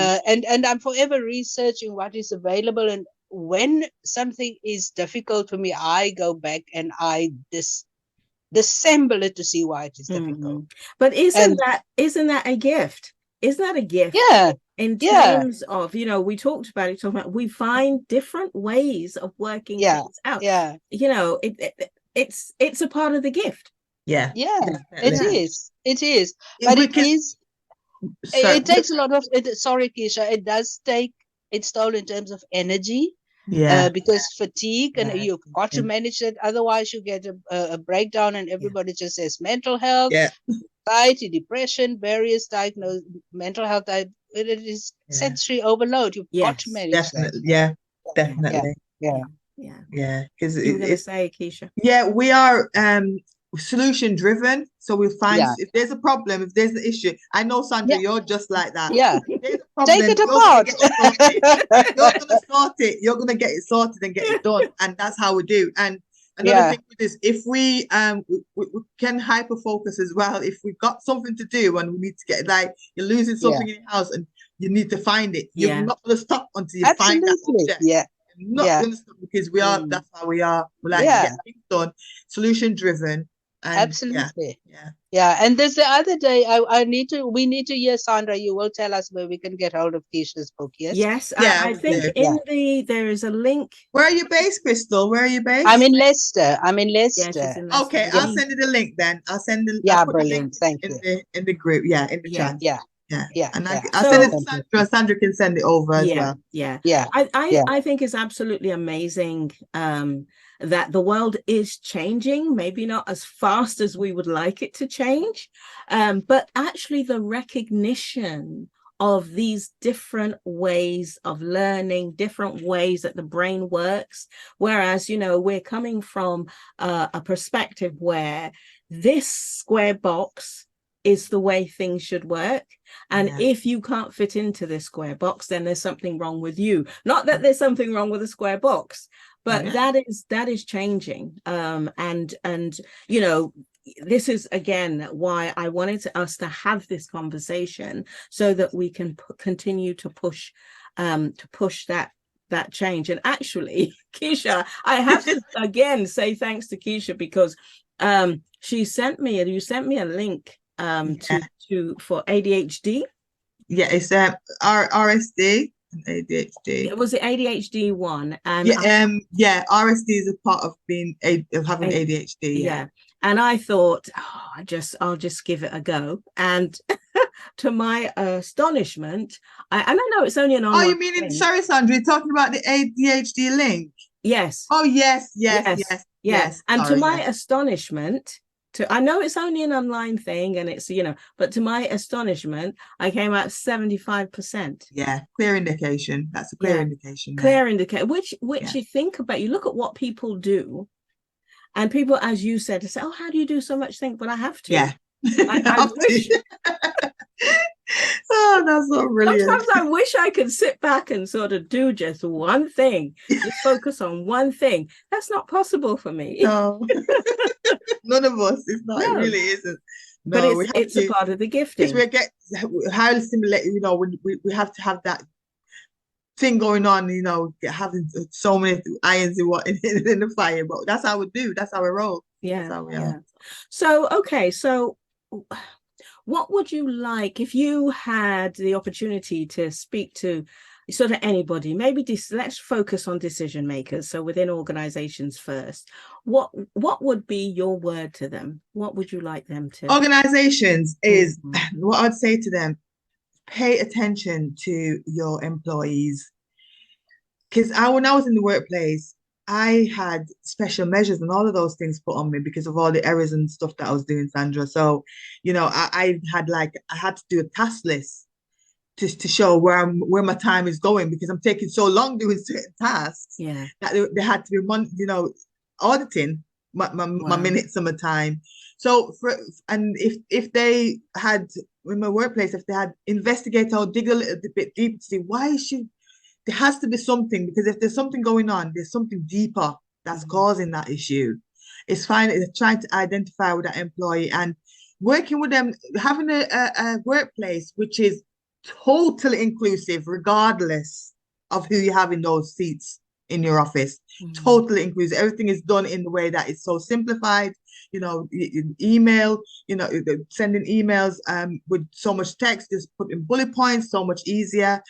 I'm forever researching what is available. And when something is difficult for me, I go back and I disassemble it to see why it is difficult. But isn't that a gift? Isn't that a gift? Yeah. In terms of, we talked about we find different ways of working things out. Yeah. It's a part of the gift. Yeah, it is. But it takes a lot of it. Sorry, Keisha, it does take its toll in terms of energy. Because fatigue, and you've got to manage it. Otherwise, you get a breakdown, and everybody just says mental health, anxiety, depression, various diagnosed mental health. It is sensory overload. You've got to manage that. Definitely. Yeah. Because you were going to say, Keisha. Yeah, we are solution driven, so we'll find if there's a problem, if there's an issue. I know, Sandra, you're just like that. If there's a problem, take it apart. You're gonna sort it. You're gonna get it sorted and get it done, and that's how we do. And another thing with this, if we can hyper focus as well. If we've got something to do and we need to get, like, you're losing something in your house, and you need to find it. You're Yeah. not going to stop until you find that Absolutely. object. Yeah. You're not Yeah. going to stop because we are, that's how we are. We like to Yeah. get things done, solution driven. And Absolutely. yeah. Yeah. And there's the other day, we need to hear, Sandra, you will tell us where we can get hold of Keisha's book, yes? Yes, Yeah, I we think do. there is a link. Where are you based, Crystal? Where are you based? I'm in Leicester. I'm in Yeah, she's Leicester. in Leicester. Okay, I'll send you the link then. I'll Yeah, put the link brilliant. Thank in you. the group. Yeah, in the Yeah. chat. Yeah. Yeah. Yeah. And Yeah. I'll send it to So- Sandra. Sandra can send it over as well. Yeah. Yeah. I think it's absolutely amazing that the world is changing, maybe not as fast as we would like it to change, but actually the recognition of these different ways of learning, different ways that the brain works. Whereas, you know, we're coming from a perspective where this square box is the way things should work. And Yeah. if you can't fit into this square box, then there's something wrong with you. Not that there's something wrong with a square box, but Yeah. that is changing. And you know, this is again why I wanted us to have this conversation so that we can continue to push that change. And actually, Keisha, I have to again say thanks to Keisha, because you sent me a link for ADHD. Yeah, it's RSD and ADHD. It was the ADHD one, and RSD is a part of having ADHD. Yeah. And I thought, I'll just give it a go. And to my astonishment, I know it's only an online. Oh, you mean sorry, Sandra, you're talking about the ADHD link? Yes. Oh, yes. And to my astonishment, I know it's only an online thing, and it's, you know, but to my astonishment, I came out 75%. Yeah, clear indication. That's a clear indication. Clear indication, which you think about, you look at what people do, and people, as you said, say, oh, how do you do so much thing? But I have to. Yeah. I wish. Oh, that's so brilliant. Sometimes I wish I could sit back and sort of do just one thing, just focus on one thing. That's not possible for me. No. None of us. It's not. No. It really isn't. No, but it's a part of the gifting. We get highly stimulated. You know, when we have to have that thing going on. You know, having so many irons in the fire. But that's how we do. That's how we roll. Yeah. That's how we are. So okay, so what would you like if you had the opportunity to speak to sort of anybody? Maybe let's focus on decision makers. So within organizations first, what would be your word to them? What would you like them to? Organizations is what I'd say to them: pay attention to your employees. Because when I was in the workplace, I had special measures and all of those things put on me because of all the errors and stuff that I was doing, Sandra. So, you know, I had to do a task list to show where my time is going, because I'm taking so long doing certain tasks that they had to be, auditing my minutes and my time. So if they had in my workplace, if they had investigated or dig a little bit deeper to see why there has to be something, because if there's something going on, there's something deeper that's causing that issue. It's fine. It's trying to identify with that employee and working with them, having a workplace which is totally inclusive, regardless of who you have in those seats in your office. Totally inclusive. Everything is done in the way that is so simplified. You know, email, sending emails with so much text, just putting bullet points, so much easier.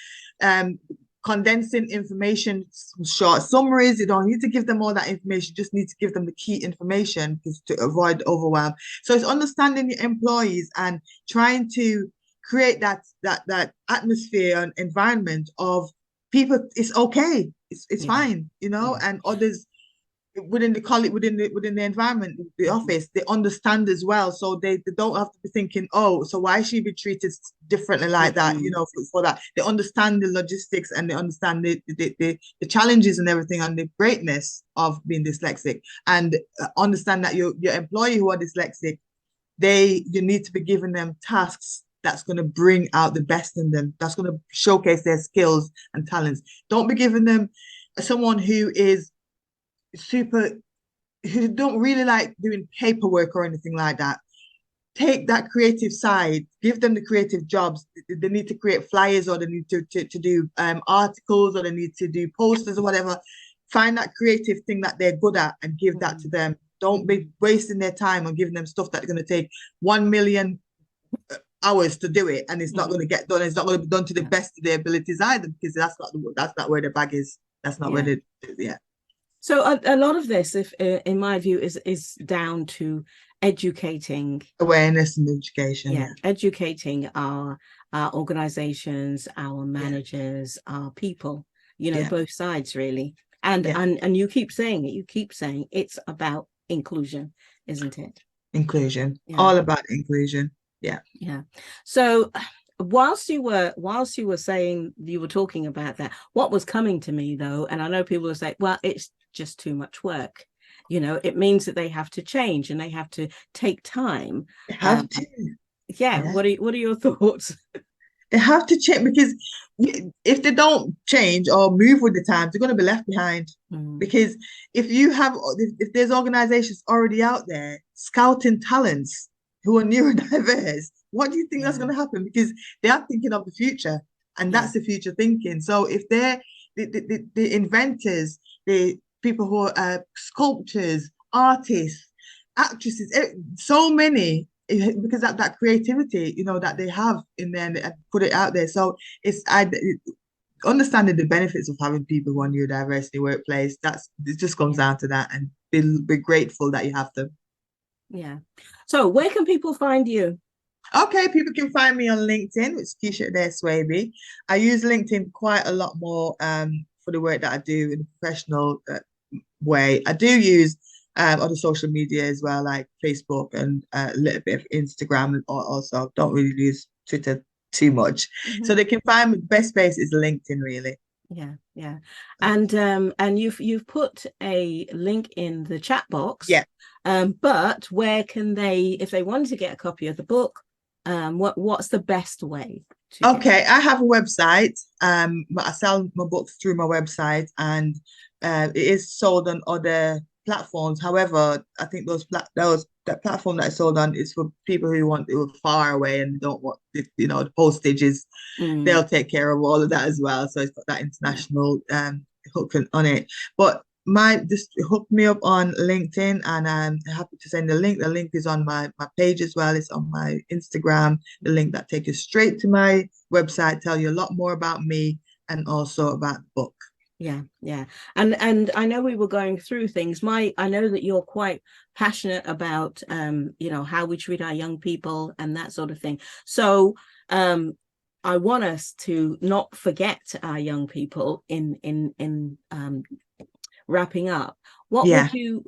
Condensing information, short summaries. You don't need to give them all that information. You just need to give them the key information to avoid overwhelm. So it's understanding your employees and trying to create that atmosphere and environment of people. It's okay. It's fine, and others within the college, within the environment, the office, they understand as well. So they don't have to be thinking, oh, so why should she be treated differently like that? For that, they understand the logistics and they understand the challenges and everything and the greatness of being dyslexic, and understand that your employee who are dyslexic, you need to be giving them tasks that's going to bring out the best in them, that's going to showcase their skills and talents. Don't be giving them someone who don't really like doing paperwork or anything like that. take that creative side, give them the creative jobs. They need to create flyers, or they need to do articles, or they need to do posters or whatever. Find that creative thing that they're good at and give that to them. Don't be wasting their time on giving them stuff that's going to take 1 million hours to do it, and it's not going to get done. It's not going to be done to the best of their abilities either, because that's not where the bag is. That's not where the So a lot of this, if in my view, is down to educating, awareness and education. Educating our organizations, our managers, our people, both sides really. And you keep saying it, it's about inclusion, isn't it? Inclusion, all about inclusion. Yeah. So whilst you were saying, you were talking about that, what was coming to me though, and I know people will say, well, it's just too much work. It means that they have to change and they have to take time. They have to. Yeah. What are your thoughts? They have to change, because if they don't change or move with the times, they're going to be left behind. Because if there's organizations already out there scouting talents who are neurodiverse, what do you think that's going to happen? Because they are thinking of the future, and that's the future thinking. So if they're the inventors, the people who are sculptors, artists, actresses, so many, because that creativity, that they have in there and put it out there. So it's understanding the benefits of having people who are neurodiverse in the workplace. It just comes down to that, and be grateful that you have them. Yeah. So where can people find you? Okay, people can find me on LinkedIn, which is Keisha Adair Swaby. I use LinkedIn quite a lot more for the work that I do in a professional way. I do use other social media as well, like Facebook and a little bit of Instagram, also. Don't really use Twitter too much. So they can find me. The best place is LinkedIn, really. Yeah. And you've put a link in the chat box. Yeah. But where can they, if they wanted to get a copy of the book, what's the best way to I have a website. I sell my books through my website, and it is sold on other platforms. However, I think that platform that I sold on is for people who are far away and don't want the postage is they'll take care of all of that as well. So it's got that international hook on it. But just hook me up on LinkedIn, and I'm happy to send the link. The link is on my page as well. It's on my Instagram. The link that takes you straight to my website, tell you a lot more about me and also about the book. Yeah. And I know we were going through things. I know that you're quite passionate about how we treat our young people and that sort of thing. So I want us to not forget our young people in wrapping up. What would you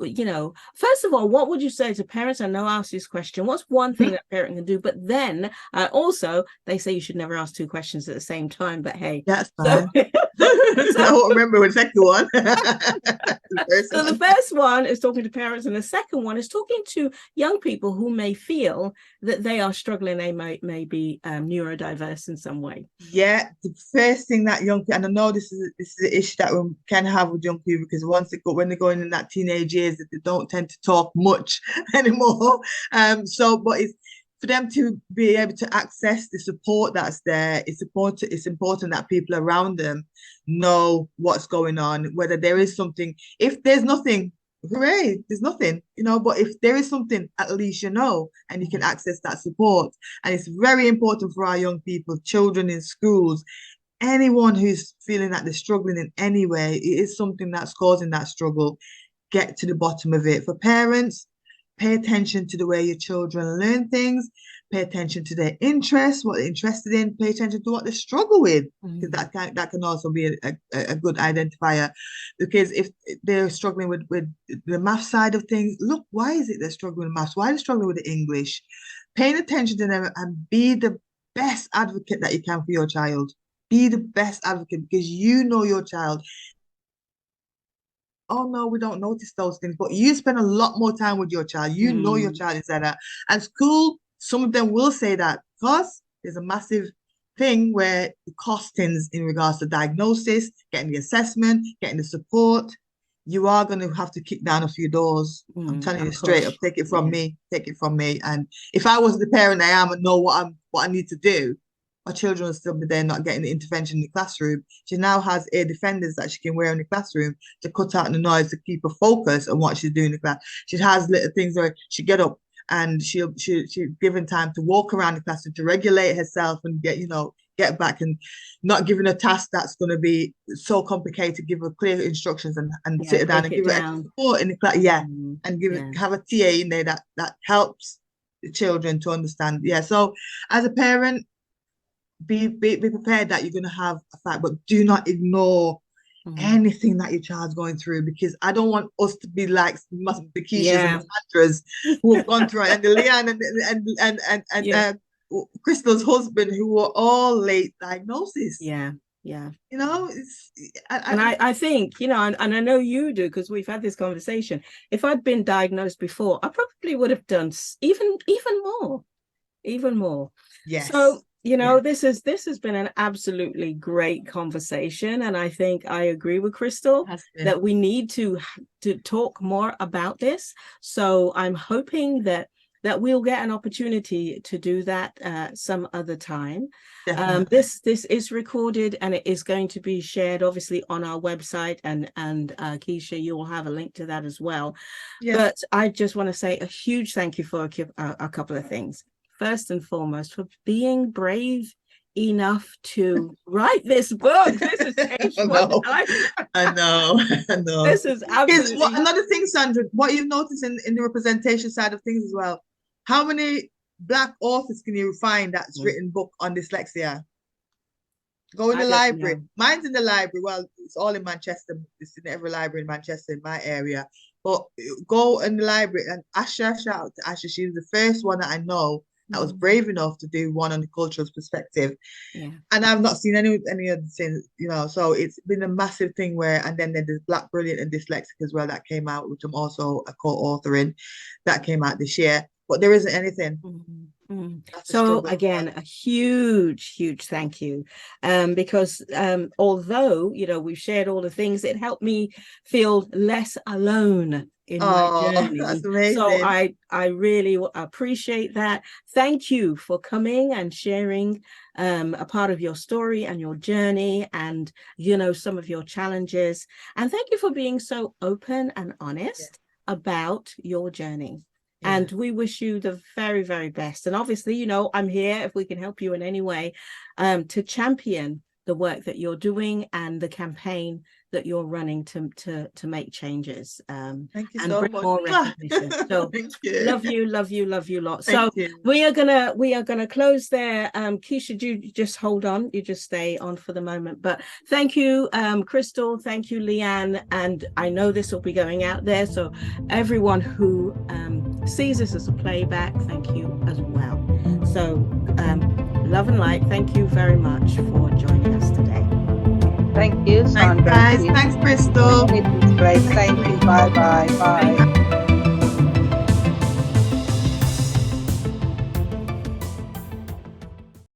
first of all, what would you say to parents? I know I asked this question. What's one thing that a parent can do? But then also, they say you should never ask two questions at the same time. But hey, that's fine. I won't remember the second one. The first one is talking to parents, and the second one is talking to young people who may feel that they are struggling. They may be neurodiverse in some way. Yeah, the first thing that young people, and I know this is an issue that we can have with young people, because when they're going in that teenage years, that they don't tend to talk much anymore. But it's for them to be able to access the support that's there. It's important that people around them know what's going on, whether there is something. If there's nothing, hooray, there's nothing, but if there is something, at least and you can access that support. And it's very important for our young people, children in schools, anyone who's feeling that they're struggling in any way, it is something that's causing that struggle. Get to the bottom of it. For parents, pay attention to the way your children learn things. Pay attention to their interests, what they're interested in. Pay attention to what they struggle with, because that can also be a good identifier. Because if they're struggling with the math side of things, look, why is it they're struggling with maths? Why are they struggling with the English? Paying attention to them and be the best advocate that you can for your child. Be the best advocate, because you know your child. Oh no, we don't notice those things, but you spend a lot more time with your child. You know your child inside that. And school, some of them will say that, because there's a massive thing where the costings in regards to diagnosis, getting the assessment, getting the support, you are going to have to kick down a few doors. I'm telling you straight up, take it from me. And if I was the parent I am and know what I need to do, my children will still be there not getting the intervention in the classroom. She now has ear defenders that she can wear in the classroom to cut out the noise, to keep her focus on what she's doing in the class. She has little things where she get up and she's given time to walk around the classroom to regulate herself and get back, and not giving a task that's going to be so complicated. Give her clear instructions and sit her down and give her extra support in the class. And have a TA in there that helps the children to understand. So as a parent, be prepared that you're going to have a fight, but do not ignore anything that your child's going through, because I don't want us to be like the Keishas and the Sandras who have gone through it, and the Leanne and Crystal's husband, who were all late diagnosis. I think, and I know you do, because we've had this conversation. If I'd been diagnosed before, I probably would have done even more. Yes. So this has been an absolutely great conversation, and I think I agree with Crystal that we need to talk more about this. So I'm hoping that we'll get an opportunity to do that some other time. This is recorded, and it is going to be shared obviously on our website, and Keisha, you will have a link to that as well. But I just want to say a huge thank you for a couple of things. First and foremost, for being brave enough to write this book. This is I know. This is absolutely another thing, Sandra, what you've noticed in the representation side of things as well. How many Black authors can you find that's written book on dyslexia? Go in the library. Mine's in the library. Well, it's all in Manchester. It's in every library in Manchester, in my area. But go in the library, and Asha, shout out to Asha. She was the first one that I know that was brave enough to do one on the cultural perspective. And I've not seen any other things, so it's been a massive thing and then there's Black Brilliant and Dyslexic as well that came out, which I'm also a co-author in, that came out this year, but there isn't anything. So again, a huge thank you, because although we've shared all the things, it helped me feel less alone in my journey. That's amazing. So I really appreciate that. Thank you for coming and sharing a part of your story and your journey, and some of your challenges, and thank you for being so open and honest about your journey. And we wish you the very, very best. And obviously, I'm here if we can help you in any way to champion the work that you're doing and the campaign that you're running to make changes. Thank you and so bring much. More recognition. So love you lot. So you. we are gonna close there. Keisha, do you just hold on? You just stay on for the moment. But thank you, Crystal. Thank you, Leanne. And I know this will be going out there, so everyone who sees this as a playback, thank you as well. So love and light. Thank you very much for joining us today. Thank you, Thanks, Sandra. guys. Thanks, Crystal. It was great. Thank you. Bye.